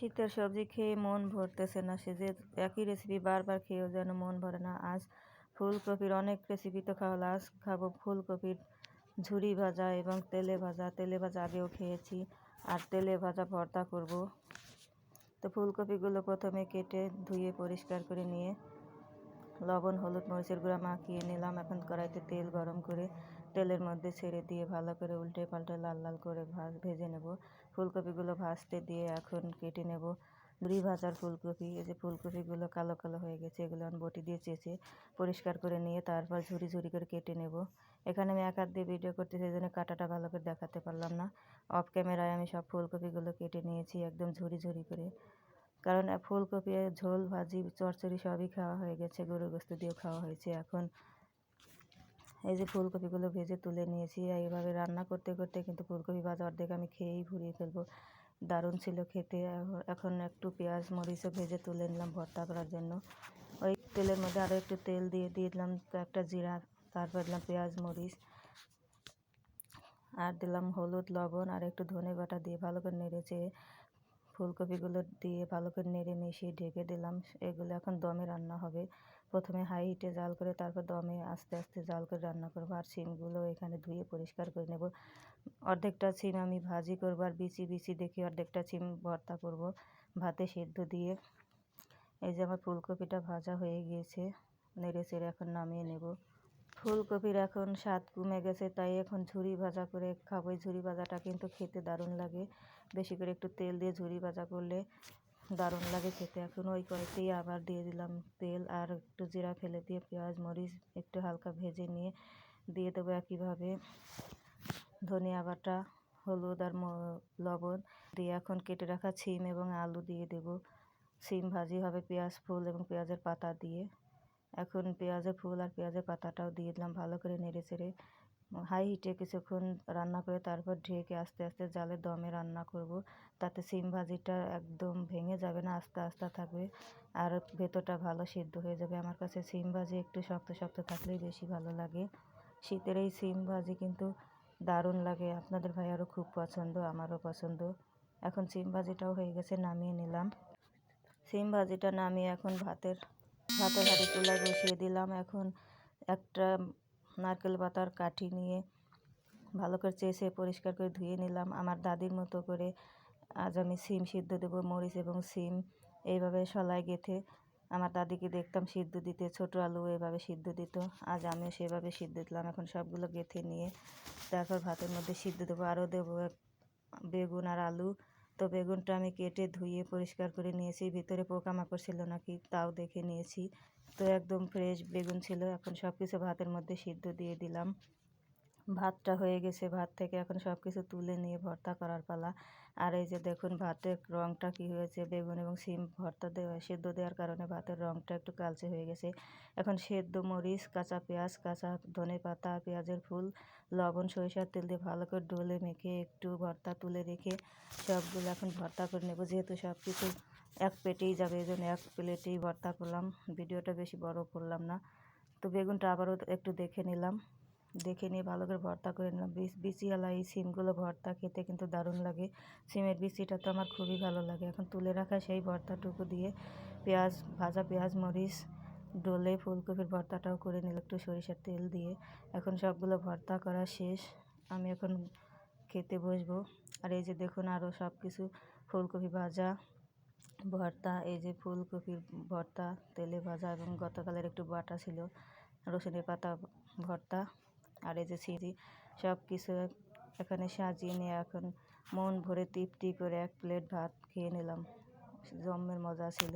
শীতের সবজি খেয়ে মন ভরতেছে না, সে যে একই রেসিপি বারবার খেয়েও যেন মন ভরে না। আজ ফুলকপির অনেক রেসিপি তো খাওয়া, আজ খাবো ফুলকপির ঝুরি ভাজা এবং তেলে ভাজা। তেলে ভাজা আগেও খেয়েছি, আর তেলে ভাজা ভর্তা করব। তো ফুলকপিগুলো প্রথমে কেটে ধুয়ে পরিষ্কার করে নিয়ে লবণ, হলুদ, মরিচের গুঁড়া মাখিয়ে নিলাম। এখন কড়াইতে তেল গরম করে তেলের মধ্যে ছেড়ে দিয়ে ভালো করে উল্টে পাল্টে লাল লাল করে ভেজে নেব। ফুলকপিগুলো ভাজতে দিয়ে এখন কেটে নেব ঝুরি ভাজার ফুলকপি। এই যে ফুলকপিগুলো কালো কালো হয়ে গেছে, এগুলো আমি বটি দিয়ে চেঁচে পরিষ্কার করে নিয়ে তারপর ঝুরি ঝুরি করে কেটে নেব। এখানে আমি এক হাত দিয়ে ভিডিও করতেছি, এই জন্য কাটাটা ভালো করে দেখাতে পারলাম না। অফ ক্যামেরায় আমি সব ফুলকপিগুলো কেটে নিয়েছি একদম ঝুরি ঝুরি করে, কারণ ফুলকপি ঝোল, ভাজি, চচ্চড়ি সবই খাওয়া হয়ে গেছে, গরুর গোস্ত দিয়েও খাওয়া হয়েছে। এখন এই যে ফুলকপিগুলো ভেজে তুলে নিয়েছি। এইভাবে রান্না করতে করতে কিন্তু ফুলকপি ভাজা অর্ধেক আমি খেয়েই ভুড়িয়ে ফেলবো, দারুণ ছিল খেতে। এখন একটু পেঁয়াজ মরিচও ভেজে তুলে নিলাম ভর্তা করার জন্য। ওই তেলের মধ্যে আরও একটু তেল দিয়ে দিলাম একটা জিরা, তারপর দিলাম পেঁয়াজ মরিচ, আর দিলাম হলুদ, লবণ আর একটু ধনে বাটা দিয়ে ভালো করে নেড়েছে ফুলকপিগুলো দিয়ে ভালো করে নেড়ে মিশিয়ে ঢেকে দিলাম। এগুলো এখন দমে রান্না হবে। প্রথমে হাই হিটে জাল করে তারপর দমে আস্তে আস্তে জাল করে রান্না করবো। আর শিমগুলো এখানে ধুয়ে পরিষ্কার করে নেব। অর্ধেকটা শিম আমি ভাজি করবো, আর বিচি বিচি দেখে অর্ধেকটা শিম ভর্তা করব ভাতে সেদ্ধ দিয়ে। এই যে আমার ফুলকপিটা ভাজা হয়ে গিয়েছে, নেড়ে চেড়ে এখন নামিয়ে নেব। ফুলকপির এখন স্বাদ কমে গেছে, তাই এখন ঝুরি ভাজা করে খাবো। এই ঝুরি ভাজাটা কিন্তু খেতে দারুণ লাগে, বেশি করে একটু তেল দিয়ে ঝুরি ভাজা করলে দারুণ লাগে খেতে। এখন ওই কড়াইতেই আবার দিয়ে দিলাম তেল, আর একটু জিরা ফেলে দিয়ে পেঁয়াজ মরিচ একটু হালকা ভেজে নিয়ে দিয়ে দেবো একইভাবে ধনিয়া বাটা, হলুদ আর লবণ দিয়ে এখন কেটে রাখা শিম এবং আলু দিয়ে দেব। শিম ভাজি হবে পেঁয়াজ ফুল এবং পেঁয়াজের পাতা দিয়ে। এখন পেঁয়াজের ফুল আর পেঁয়াজের পাতাটাও দিয়ে দিলাম, ভালো করে নেড়ে চেড়ে হাই হিটে কিছুক্ষণ রান্না করে তারপর ঢেকে আস্তে আস্তে জালে দমে রান্না করব। তাতে শিম ভাজিটা একদম ভেঙে যাবে না, আস্তে আস্তে থাকবে, আর ভেতরটা ভালো সিদ্ধ হয়ে যাবে। আমার কাছে শিম ভাজি একটু শক্ত শক্ত থাকলেই বেশি ভালো লাগে। শীতের এই শিম ভাজি কিন্তু দারুণ লাগে, আপনাদের ভাইয়ারও খুব পছন্দ, আমারও পছন্দ। এখন শিম ভাজিটাও হয়ে গেছে, নামিয়ে নিলাম। শিম ভাজিটা নামিয়ে এখন ভাতের হাঁড়ি চুলায় বসিয়ে দিলাম। এখন একটা নারকেল পাতার কাঠি নিয়ে ভালো করে চেঁচে পরিষ্কার করে ধুয়ে নিলাম। আমার দাদির মতো করে আজ আমি শিম সিদ্ধ দেবো। মরিচ এবং শিম এইভাবে শলায় গেঁথে আমার দাদিকে দেখতাম সিদ্ধ দিতে, ছোটো আলু এভাবে সিদ্ধ দিত, আজ আমিও সেভাবে সিদ্ধ দিলাম। এখন সবগুলো গেঁথে নিয়ে তারপর ভাতের মধ্যে সিদ্ধ দেবো। আরও দেবো বেগুন আর আলু। তো বেগুনটা আমি কেটে ধুয়ে পরিষ্কার করে নিয়েছি, ভিতরে পোকামাকড় ছিল নাকি তাও দেখে নিয়েছি। তো একদম ফ্রেশ বেগুন ছিল। এখন সব কিছু ভাতের মধ্যে সিদ্ধ দিয়ে দিলাম। ভাতটা হয়ে গেছে, ভাত থেকে এখন সব কিছু তুলে নিয়ে ভর্তা করার পালা। আর এই যে দেখুন ভাতের রঙটা কি হয়েছে, বেগুন এবং শিম ভর্তা সেদ্ধ দেওয়ার কারণে ভাতের রঙটা একটু কালচে হয়ে গেছে। এখন সেদ্ধ মরিচ, কাঁচা পেঁয়াজ, কাঁচা ধনে পাতা, পেঁয়াজের ফুল, লবণ, সরিষার তেল দিয়ে ভালো করে ডলে মেখে একটু ভর্তা তুলে রেখে সবগুলো এখন ভর্তা করে নেব। যেহেতু সব কিছু এক পেটেই যাবে, এই জন্য এক প্লেটেই ভর্তা করলাম, ভিডিওটা বেশি বড় করলাম না। তো বেগুনটা আবারও একটু দেখে নিলাম, দেখে নিয়ে ভালো করে ভর্তা করে নিলাম। বিচিওয়ালা এই শিমগুলো ভর্তা খেতে কিন্তু দারুণ লাগে। শিমের বিচিটা তো আমার খুবই ভালো লাগে। এখন তুলে রাখা সেই ভর্তাটুকু দিয়ে ভাজা পেঁয়াজ মরিচ ডলে ফুলকপির ভর্তাটাও করে নিলাম একটু সরিষার তেল দিয়ে। এখন সবগুলো ভর্তা করা শেষ, আমি এখন খেতে বসবো। আর এই যে দেখুন আরও সব কিছু ফুলকপি ভাজা, ভর্তা, এই যে ফুলকপির ভর্তা তেলে ভাজা, এবং গতকালের একটু বাটা ছিল রসুনের পাতা ভর্তা, আর এই যে সিঁড়ি, সব কিছু এখানে সাজিয়ে নিয়ে এখন মন ভরে তৃপ্তি করে এক প্লেট ভাত খেয়ে নিলাম। জম্মের মজা ছিল।